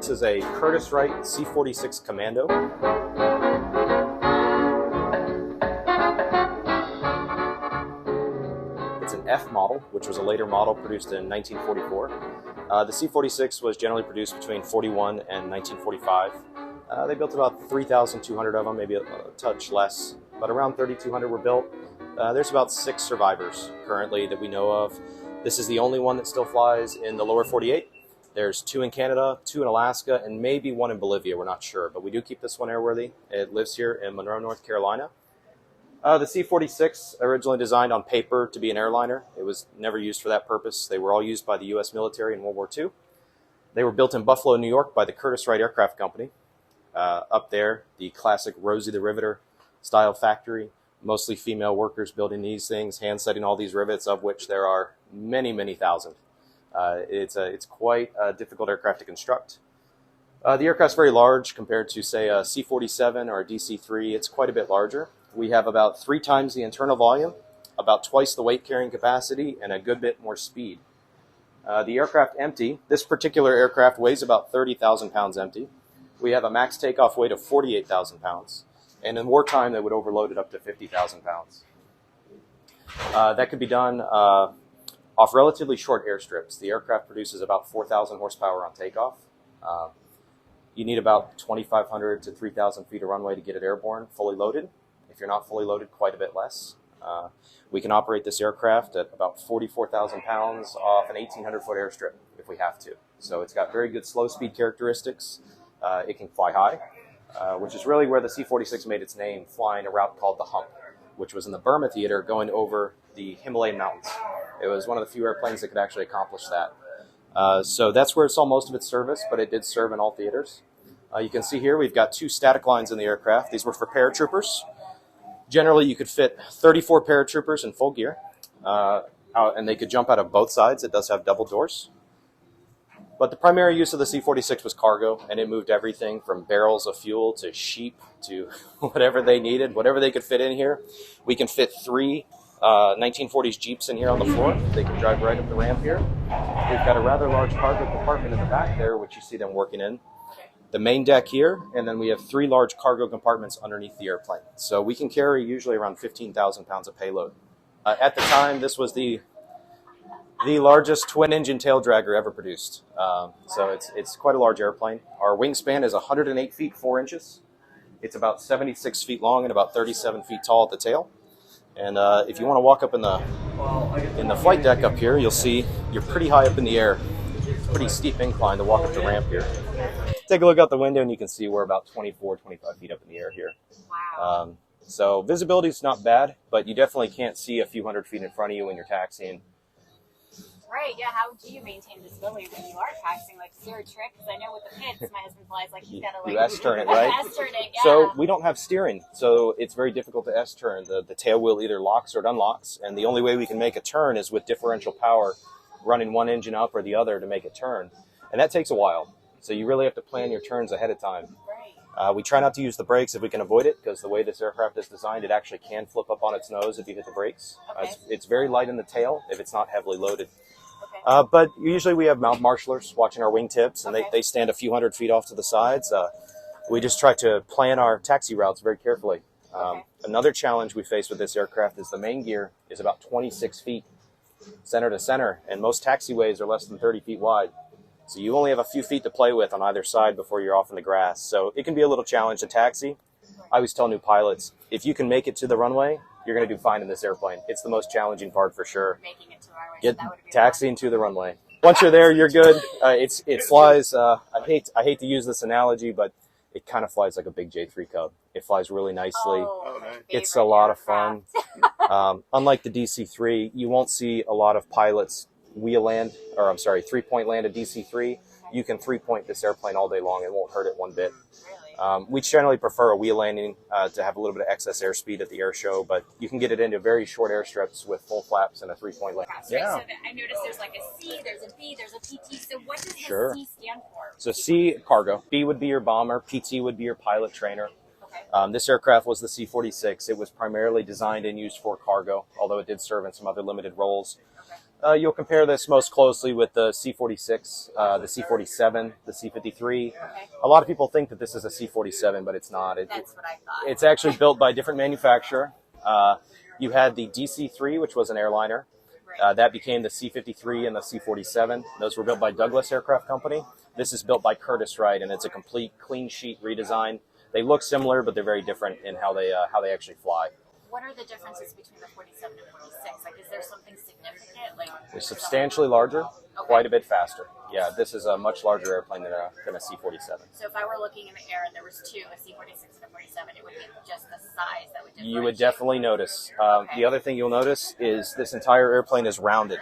C-46 is a Curtiss-Wright C-46 Commando. It's an F model, which was a later model produced in 1944. The C-46 was generally produced between 41 and 1945. They built about 3,200 of them, maybe a touch less, but around 3,200 were built. There's about 6 survivors currently that we know of. This is the only one that still flies in the lower 48. There's 2 in Canada, 2 in Alaska, and maybe 1 in Bolivia. We're not sure, but we do keep this one airworthy. It lives here in Monroe, North Carolina. The C-46, originally designed on paper to be an airliner. It was never used for that purpose. They were all used by the U.S. military in World War II. They were built in Buffalo, New York by the Curtiss-Wright Aircraft Company. Up there, the classic Rosie the Riveter style factory. Mostly female workers building these things, hand setting all these rivets, of which there are many, many thousand. It's quite a difficult aircraft to construct. The aircraft's very large compared to, say, a C-47 or a DC-3. It's quite a bit larger. We have about 3 times the internal volume, about twice the weight carrying capacity, and a good bit more speed. The aircraft empty. This particular aircraft weighs about 30,000 pounds empty. We have a max takeoff weight of 48,000 pounds. And in wartime, they would overload it up to 50,000 pounds. That could be done off relatively short airstrips. The aircraft produces about 4,000 horsepower on takeoff. You need about 2,500 to 3,000 feet of runway to get it airborne, fully loaded. If you're not fully loaded, quite a bit less. We can operate this aircraft at about 44,000 pounds off an 1,800-foot airstrip if we have to. So it's got very good slow speed characteristics. It can fly high, which is really where the C-46 made its name, flying a route called the Hump, which was in the Burma theater going over the Himalayan mountains. It was one of the few airplanes that could actually accomplish that. So that's where it saw most of its service, but it did serve in all theaters. You can see here we've got 2 static lines in the aircraft. These were for paratroopers. Generally, you could fit 34 paratroopers in full gear, and they could jump out of both sides. It does have double doors. But the primary use of the C-46 was cargo, and it moved everything from barrels of fuel to sheep to whatever they needed, whatever they could fit in here. We can fit 3 1940s Jeeps in here on the floor. They can drive right up the ramp here. We've got a rather large cargo compartment in the back there, which you see them working in. The main deck here, and then we have 3 large cargo compartments underneath the airplane. So we can carry usually around 15,000 pounds of payload. At the time, this was the largest twin-engine tail dragger ever produced. So it's quite a large airplane. Our wingspan is 108 feet 4 inches. It's about 76 feet long and about 37 feet tall at the tail. And if you want to walk up in the flight deck up here, you'll see you're pretty high up in the air. It's a pretty steep incline to walk up the ramp here. Take a look out the window and you can see we're about 24, 25 feet up in the air here. Wow. So visibility is not bad, but you definitely can't see a few hundred feet in front of you when you're taxiing. Right, yeah. How do you maintain visibility when you are taxiing? Like, is there a trick? Because I know with the pits, my husband flies, like, he's got to, like... You S-turn it, right? S-turn it, yeah. So we don't have steering, so it's very difficult to S-turn. The tail wheel either locks or it unlocks, and the only way we can make a turn is with differential power, running one engine up or the other to make it turn. And that takes a while. So you really have to plan your turns ahead of time. Right. We try not to use the brakes if we can avoid it, because the way this aircraft is designed, it actually can flip up on its nose if you hit the brakes. Okay. It's very light in the tail if it's not heavily loaded. Okay. But usually we have mount marshalers watching our wingtips, and they stand a few hundred feet off to the sides. We just try to plan our taxi routes very carefully. Another challenge we face with this aircraft is the main gear is about 26 feet center to center, and most taxiways are less than 30 feet wide. So you only have a few feet to play with on either side before you're off in the grass. So it can be a little challenge to taxi. I always tell new pilots, if you can make it to the runway, you're going to do fine in this airplane. It's the most challenging part for sure. Making it to the runway. Get So that would be taxiing to the runway. Once you're there, you're good. It flies. I hate to use this analogy, but it kind of flies like a big J3 Cub. It flies really nicely. Oh, my It's a favorite lot of fun. aircraft. Unlike the DC-3, you won't see a lot of pilots three-point land a DC-3. You can three-point this airplane all day long. It won't hurt it one bit. Really? We generally prefer a wheel landing to have a little bit of excess airspeed at the air show, but you can get it into very short airstrips with full flaps and a three-point land. Right, so I noticed there's like a C, there's a B, there's a PT. So what does the C stand for? So C, cargo. B would be your bomber. PT would be your pilot trainer. Okay. This aircraft was the C-46. It was primarily designed and used for cargo, although it did serve in some other limited roles. You'll compare this most closely with the C-46, the C-47, the C-53. Okay. A lot of people think that this is a C-47, but it's not. That's what I thought. It's actually built by a different manufacturer. You had the DC-3, which was an airliner. That became the C-53 and the C-47. Those were built by Douglas Aircraft Company. This is built by Curtiss-Wright, and it's a complete clean sheet redesign. They look similar, but they're very different in how they actually fly. What are the differences between the 47 and 46? Like, is there something significant? Like, They're substantially larger, quite a bit faster. Yeah, this is a much larger airplane than a C-47. So if I were looking in the air and there was two, a C-46 and a 47, it would be just the size that would differentiate. You would definitely notice. The other thing you'll notice is this entire airplane is rounded.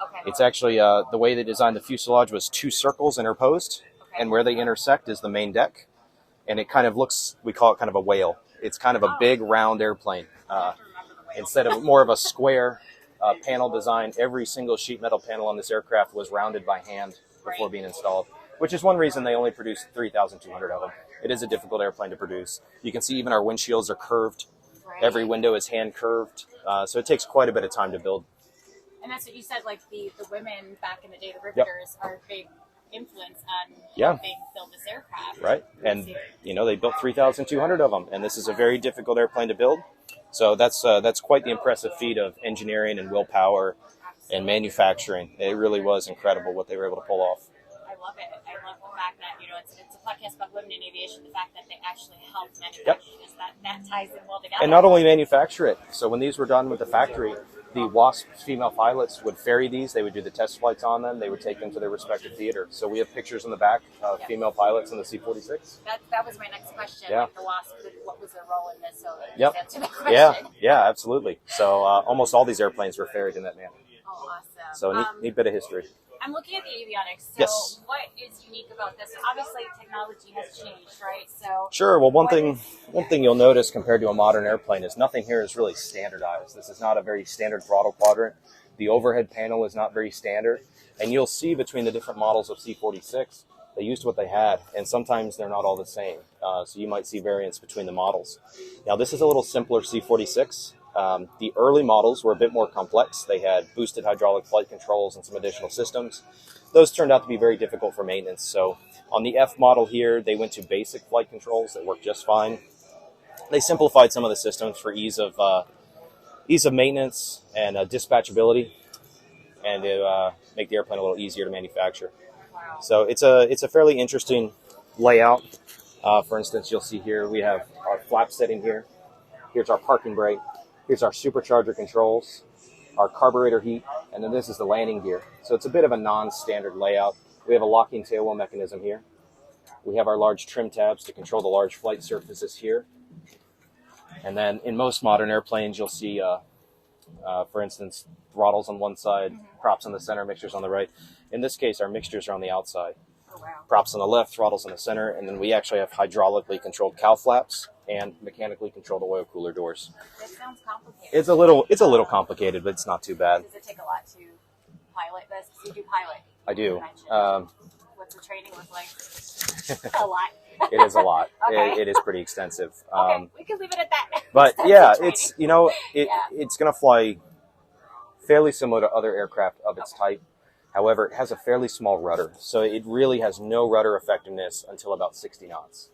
Okay. It's actually, the way they designed the fuselage was two circles interposed, and where they intersect is the main deck. And it kind of looks, we call it kind of a whale. It's kind of a big round airplane. Instead of more of a square panel design, every single sheet metal panel on this aircraft was rounded by hand before being installed, which is one reason they only produced 3,200 of them. It is a difficult airplane to produce. You can see even our windshields are curved. Every window is hand curved. So it takes quite a bit of time to build. And that's what you said, like the women back in the day, the riveters, are a big influence on helping build this aircraft. Right. And, they built 3,200 of them, and this is a very difficult airplane to build. So that's quite the impressive feat of engineering and willpower and manufacturing. It really was incredible what they were able to pull off. I love it. I love the fact that, it's a podcast about women in aviation, the fact that they actually helped manufacture this, that ties them well together. And not only manufacture it. So when these were done with the factory, the WASP female pilots would ferry these. They would do the test flights on them. They would take them to their respective theater. So we have pictures in the back of female pilots in the C-46. That was my next question. Yeah. Like the WASP, what was their role in this? So Yep. answer the question. Yeah, absolutely. So almost all these airplanes were ferried in that manner. Oh, awesome. So neat bit of history. I'm looking at the avionics. So Yes. what is unique about this? Obviously, technology has changed, right? So Sure. Well, one thing you'll notice compared to a modern airplane is nothing here is really standardized. This is not a very standard throttle quadrant. The overhead panel is not very standard. And you'll see between the different models of C-46, they used what they had, and sometimes they're not all the same. So you might see variance between the models. Now, this is a little simpler C-46. The early models were a bit more complex. They had boosted hydraulic flight controls and some additional systems. Those turned out to be very difficult for maintenance. So on the F model here, they went to basic flight controls that worked just fine. They simplified some of the systems for ease of maintenance and dispatchability, and to make the airplane a little easier to manufacture. wow. So it's a fairly interesting layout. For instance, you'll see here we have our flap setting here. Here's our parking brake. Here's our supercharger controls, our carburetor heat, and then this is the landing gear. So it's a bit of a non-standard layout. We have a locking tailwheel mechanism here. We have our large trim tabs to control the large flight surfaces here. And then in most modern airplanes, you'll see, for instance, throttles on one side, props on the center, mixtures on the right. In this case, our mixtures are on the outside. Oh, wow. Props on the left, throttles in the center, and then we actually have hydraulically controlled cowl flaps and mechanically controlled oil cooler doors. That sounds complicated. It's a little complicated, but it's not too bad. Does it take a lot to pilot this? Because you do pilot. I do. What's the training look like? A lot. It is a lot. Okay. It is pretty extensive. Okay, we can leave it at that. But That's yeah, the training. it's going to fly fairly similar to other aircraft of its type. However, it has a fairly small rudder, so it really has no rudder effectiveness until about 60 knots,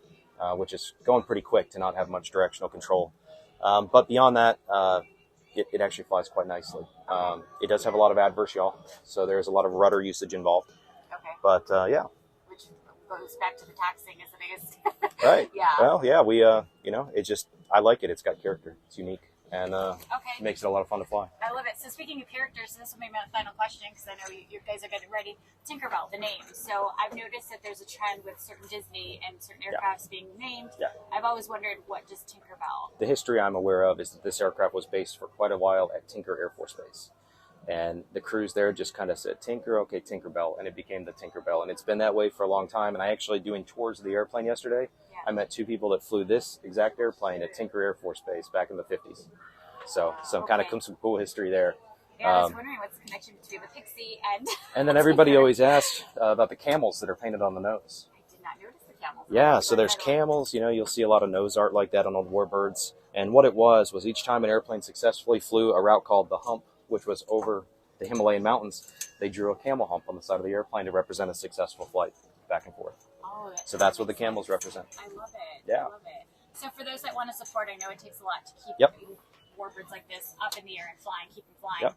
which is going pretty quick to not have much directional control. But beyond that, it actually flies quite nicely. It does have a lot of adverse yaw, so there's a lot of rudder usage involved. Okay. But yeah. Which goes back to the taxing as the biggest. Right. Yeah. Well, yeah, we, it just, I like it. It's got character. It's unique. And Okay. it makes it a lot of fun to fly. I love it. So speaking of characters, this will be my final question because I know you guys are getting ready. Tinkerbell, the name. So I've noticed that there's a trend with certain Disney and certain aircrafts being named. Yeah. I've always wondered what does Tinkerbell. The history I'm aware of is that this aircraft was based for quite a while at Tinker Air Force Base. And the crews there just kind of said, Tinker, okay, Tinkerbell. And it became the Tinkerbell. And it's been that way for a long time. And I actually, doing tours of the airplane yesterday, I met two people that flew this exact airplane at Tinker Air Force Base back in the 50s. So some kind of some cool history there. Yeah, I was wondering what's the connection between the Pixie and... And then everybody always asks about the camels that are painted on the nose. I did not notice the camels. Yeah, so there's camels. You'll see a lot of nose art like that on old Warbirds. And what it was each time an airplane successfully flew a route called the hump, which was over the Himalayan mountains, they drew a camel hump on the side of the airplane to represent a successful flight back and forth. Oh, So that's what the camels represent. I love it. Yeah. I love it. So for those that want to support, I know it takes a lot to keep Yep. warbirds like this up in the air and flying, keep them flying. Yep.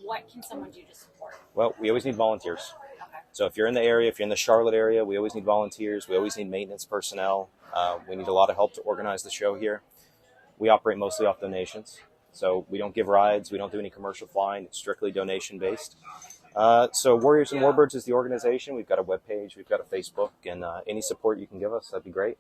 What can someone do to support? Well, we always need volunteers. Okay. So if you're in the area, if you're in the Charlotte area, we always need volunteers. We always need maintenance personnel. We need a lot of help to organize the show here. We operate mostly off donations. So we don't give rides. We don't do any commercial flying. It's strictly donation-based. So Warriors and Warbirds is the organization. We've got a webpage. We've got a Facebook. And any support you can give us, that'd be great.